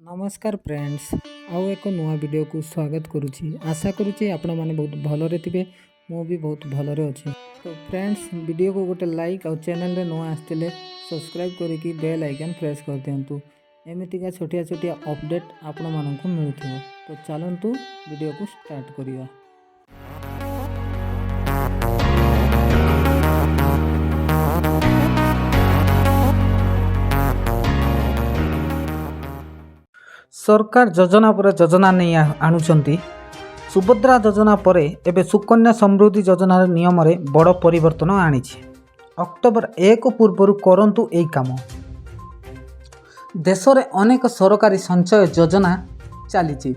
नमस्कार फ्रेंड्स आउ एक नुआ वीडियो को स्वागत करुच्ची आशा करुच्ची आपण मैंने बहुत भलरे थे मु भी बहुत भलरे अच्छी। तो फ्रेंड्स वीडियो को गोटे लाइक और चैनल रे नुआ आसते सब्सक्राइब करके बेल आइकन प्रेस कर दिंतु एमतीका छोटिया छोटिया अपडेट आपण मानक मिलूँ। तो चलतु वीडियो को स्टार्ट करिया। सरकार योजना पर योजना नहीं आणुचंती। सुभद्रा योजना पर एबे सुकन्या समृद्धि योजना नियम रे बड़ परिवर्तन आनी। अक्टोबर 1 पूर्व करंतु एई काम। देश रे अनेक सरकारी संचय योजना चली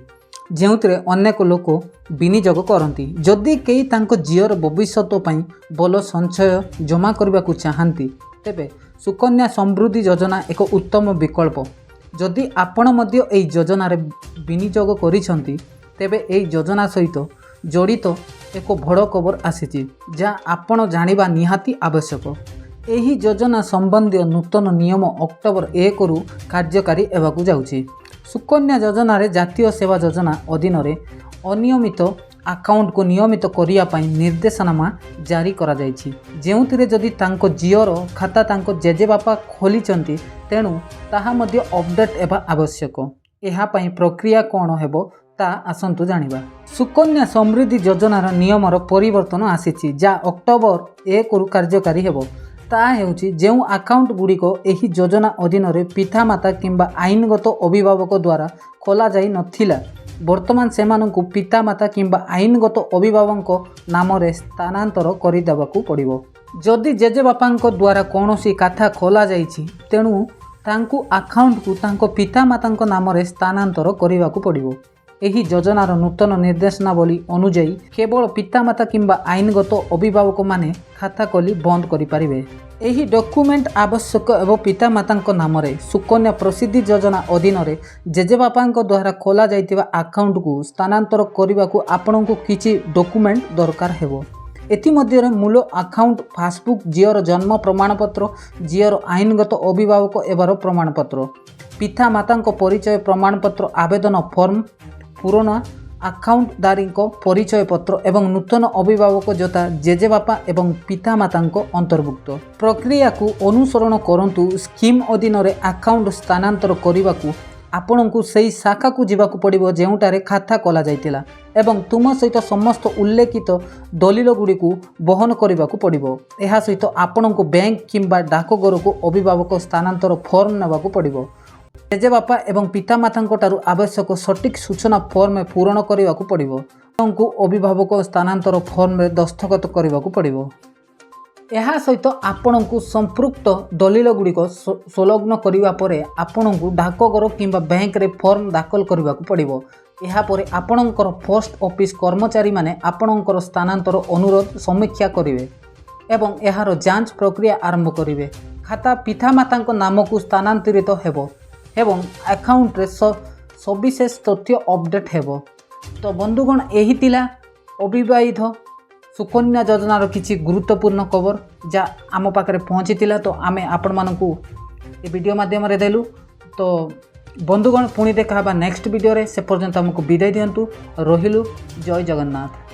जेउतिरे अनेक लोक विनियोग करती। जदि कई तांको झीर भविष्य पई भल संचय जमा करने को चाहती तेबे सुकन्या समृद्धि योजना एक उत्तम विकल्प। जदि आपण मध्य एई योजना रे विनियोग करिसंती तेबे एई योजना सहित जड़ित एक बड़ खबर आसीची जहाँ आपण जानिबा निहाती आवश्यक। एही योजना संबंधी नूतन नियम अक्टोबर 1 रु कार्यकारी हेबाकु जाउची। सुकन्या योजना रे जातीय सेवा योजना अधीन रे अनियमित अकाउंट को नियमित करिया पई निर्देशनामा जारी करा जायछि। जेउथिरे जदि तांको जियर खाता तांको जेजे बापा खोलिचंती तेणु ताहा मध्य अपडेट एबा आवश्यक। एहा पई प्रक्रिया कोन हेबो ता आसंतु जानिबा। सुकन्या समृद्धि योजनार नियमर परिवर्तन आसीछि जा अक्टोबर 1 रु कार्यकारी हेबो। ता हेउछि जेउ अकाउंट गुड़िको एही योजना अधीन रे पितामाता किंबा आईनगत अभिभावक द्वारा खोला जाई नथिला वर्तमान सेमानंकु पितामाता किंबा आईनगत अभिभावक नाम रे स्थानांतर करिदेबाकू पड़िबो। जदि जेजे बापांको द्वारा कौनसी खाता खोला जाइछि तेणु तांकु अकाउंट को तांको पितामातांको नाम रे स्थानांतर करिबाकू पड़िबो। एही योजनार नूतन निर्देशनावली अनुଯାयी केवल पितामाता किंबा आईनगत अभिभावक माने खाता खोली बंद करि पारिबे। एही डॉक्यूमेंट आवश्यक एवं पितामातांको नाम रे सुकन्या प्रसिद्धि योजना अधीन रे जेजेबापांको द्वारा खोला जाइतिबा अकाउंट को स्थानांतर करिबाकू आपनकू किछि डॉक्यूमेंट दरकार हेबो। एथिमध्य मूल अकाउंट पासबुक झीर जन्म प्रमाणपत्र झीर आईनगत अभिभावक एबार प्रमाणपत्र पितामाता परिचय प्रमाणपत्र आवेदन फॉर्म पुराना अकाउंटदारी परिचय पत्र एवं नूतन अभिभावक जता जेजेबापा एवं पितामाता अंतर्भुक्त। प्रक्रिया को अनुसरण करंतु स्कीम अधीन रे अकाउंट स्थानांतर करने आपण को सही शाखा को जीवाकू पड़िबो जेउटारे खाता खोला जाइतिला एवं तुम सहित समस्त उल्लेखित दलील गुड़ी को बहन करने पड़िबो। एहा सहित आपण को बैंक किंबा डाकघर को अभिभावक स्थानांतर फॉर्म नेबाकू पड़िबो। जेजेबापा एवं पितामातांको ठारू आवश्यक सटीक सूचना फॉर्म पूरण करने पड़िबो। को अभिभावक स्थानांतर फॉर्म रे दस्तखत करने पड़िबो। एहा सहित आपण को संपृक्त दलील गुड़िक संलग्न करिवा परे आपण को डाकघर किंबा बैंक रे फॉर्म दाखल करने पड़िबो। एहा परे आपणकर पोस्ट ऑफिस कर्मचारी माने आपणकर स्थानांतर अनुरोध समीक्षा करिवे एवं एहार जांच प्रक्रिया आरंभ करिवे। खाता पितामातांको नाम को स्थानांतरित हेबो एवं अकाउंट रे सविशेष तथ्य अपडेट हेबो। तो बंधुगण एही तिला अविवाहित सुकन्या योजनार किछि गुरुत्वपूर्ण खबर जा आम पाखरे पहुँची। तो आमे आपण मानकू ए वीडियो माध्यम रे देलु। तो बंधुगण पुणी देखा नेक्स्ट वीडियो रे से पर्यंत हमको विदाय दियंतु। रहिलु। जय जगन्नाथ।